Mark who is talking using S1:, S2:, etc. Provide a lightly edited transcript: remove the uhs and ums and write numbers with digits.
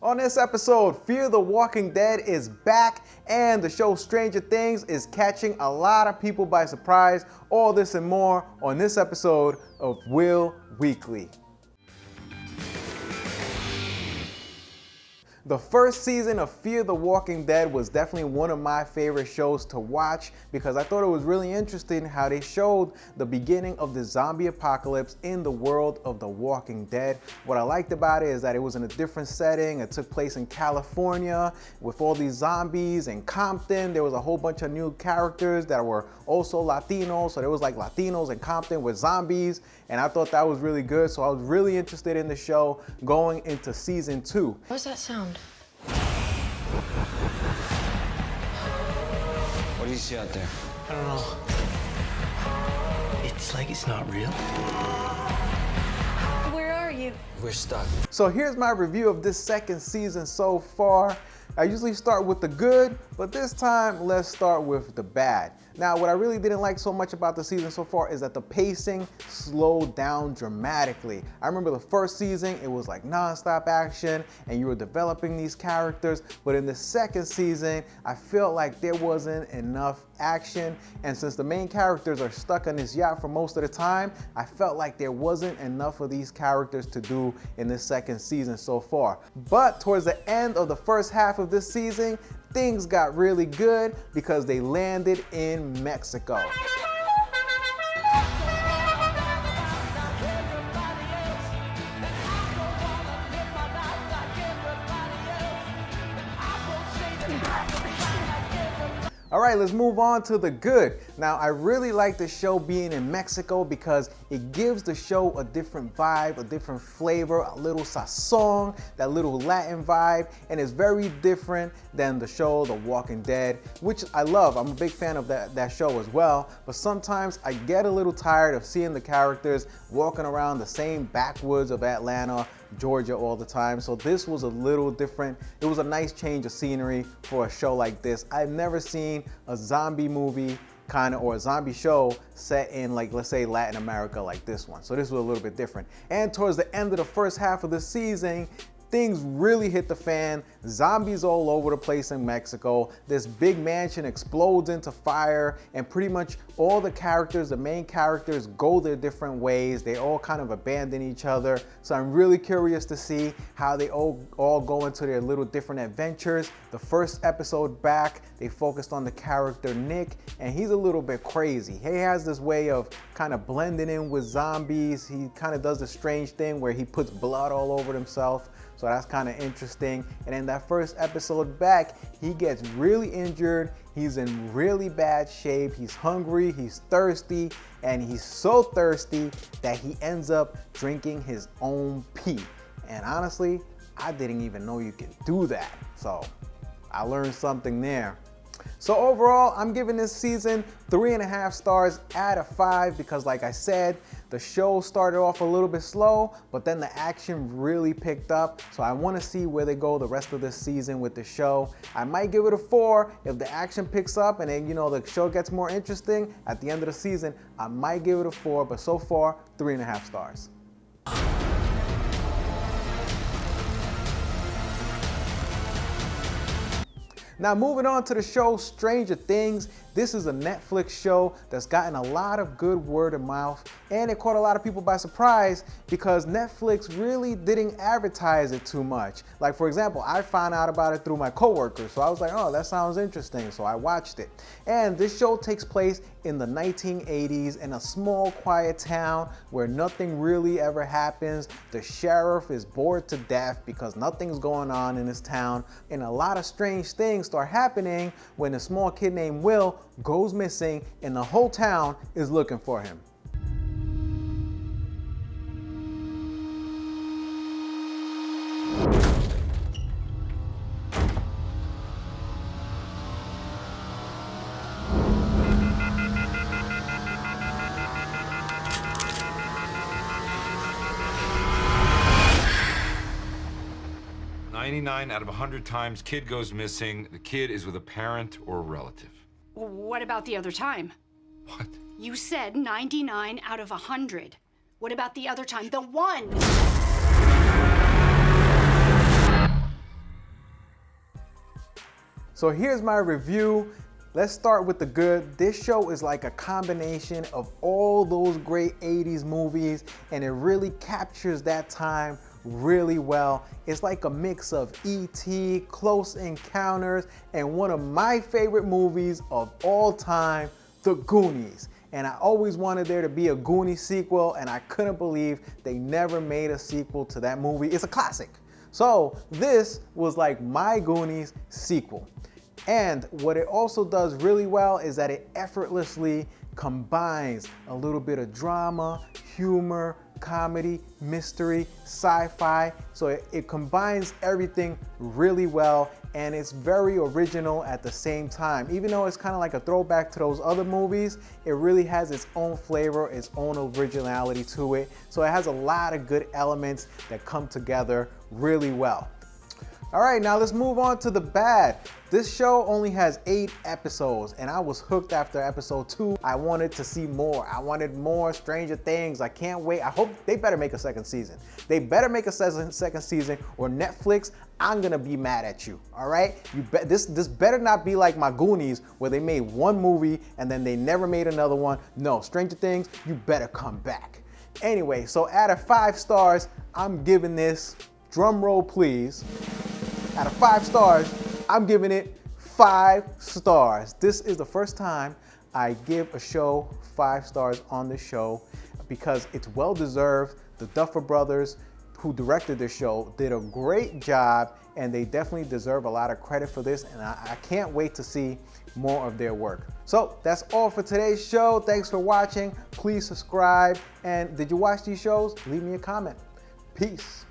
S1: On this episode, Fear the Walking Dead is back and the show Stranger Things is catching a lot of people by surprise. All this and more on this episode of Will Weekly. The first season of Fear the Walking Dead was definitely one of my favorite shows to watch because I thought it was really interesting how they showed the beginning of the zombie apocalypse in the world of The Walking Dead. What I liked about it is that it was in a different setting. It took place in California with all these zombies. In Compton, there was a whole bunch of new characters that were also Latinos. So there was like Latinos in Compton with zombies, and I thought that was really good. So I was really interested in the show going into season 2.
S2: What's that sound?
S3: What do you see out there?
S4: I don't know. It's like it's not real.
S2: Where are you?
S3: We're stuck.
S1: So here's my review of this second season so far. I usually start with the good, but this time let's start with the bad. Now, what I really didn't like so much about the season so far is that the pacing slowed down dramatically. I remember the first season, it was like non-stop action and you were developing these characters, but in the second season, I felt like there wasn't enough action, and since the main characters are stuck on this yacht for most of the time, I felt like there wasn't enough of these characters to do in this second season so far. But towards the end of the first half of this season, things got really good because they landed in Mexico. All right, let's move on to the good. Now, I really like the show being in Mexico because it gives the show a different vibe, a different flavor, a little sazon, that little Latin vibe, and it's very different than the show The Walking Dead, which I love. I'm a big fan of that show as well, but sometimes I get a little tired of seeing the characters walking around the same backwoods of Atlanta, Georgia all the time. So this was a little different. It was a nice change of scenery for a show like this. I've never seen a zombie movie or a zombie show set in, like, let's say Latin America like this one. So this was a little bit different. And towards the end of the first half of the season, things really hit the fan. Zombies all over the place in Mexico. This big mansion explodes into fire, and pretty much all the characters, the main characters, go their different ways. They all kind of abandon each other. So I'm really curious to see how they all go into their little different adventures. The first episode back, they focused on the character Nick, and he's a little bit crazy. He has this way of kind of blending in with zombies. He kind of does a strange thing where he puts blood all over himself. So that's kind of interesting. And in that first episode back, he gets really injured. He's in really bad shape. He's hungry, he's thirsty, and he's so thirsty that he ends up drinking his own pee. And honestly, I didn't even know you could do that. So I learned something there. So overall, I'm giving this season 3.5 stars out of 5 because, like I said, the show started off a little bit slow, but then the action really picked up. So I want to see where they go the rest of this season with the show. I might give it a 4 if the action picks up and then, the show gets more interesting at the end of the season. I might give it a 4, but so far, 3.5 stars. Now moving on to the show Stranger Things. This is a Netflix show that's gotten a lot of good word of mouth, and it caught a lot of people by surprise because Netflix really didn't advertise it too much. Like, for example, I found out about it through my coworkers, so I was like, oh, that sounds interesting, so I watched it. And this show takes place in the 1980s in a small, quiet town where nothing really ever happens. The sheriff is bored to death because nothing's going on in this town, and a lot of strange things start happening when a small kid named Will goes missing and the whole town is looking for him.
S5: "99 out of 100 times, kid goes missing. The kid is with a parent or a relative."
S6: What about the other time?
S5: What?
S6: You said 99 out of 100. What about the other time? The one!
S1: So here's my review. Let's start with the good. This show is like a combination of all those great 80s movies, and it really captures that time really well. It's like a mix of E.T., Close Encounters, and one of my favorite movies of all time, The Goonies. And I always wanted there to be a Goonies sequel, and I couldn't believe they never made a sequel to that movie. It's a classic. So this was like my Goonies sequel. And what it also does really well is that it effortlessly combines a little bit of drama, humor, comedy, mystery, sci-fi. So it combines everything really well, and it's very original at the same time. Even though it's kind of like a throwback to those other movies, it really has its own flavor, its own originality to it. So it has a lot of good elements that come together really well. All right, now let's move on to the bad. This show only has 8 episodes, and I was hooked after episode 2. I wanted to see more. I wanted more Stranger Things. I can't wait. I hope they better make a second season. They better make a second season, or Netflix, I'm gonna be mad at you, all right? This better not be like my Goonies, where they made one movie and then they never made another one. No, Stranger Things, you better come back. Anyway, so out of 5 stars, I'm giving this, drum roll please, out of 5 stars, I'm giving it 5 stars. This is the first time I give a show 5 stars on the show because it's well deserved. The Duffer Brothers, who directed the show, did a great job, and they definitely deserve a lot of credit for this, and I can't wait to see more of their work. So that's all for today's show. Thanks for watching. Please subscribe, and did you watch these shows? Leave me a comment. Peace.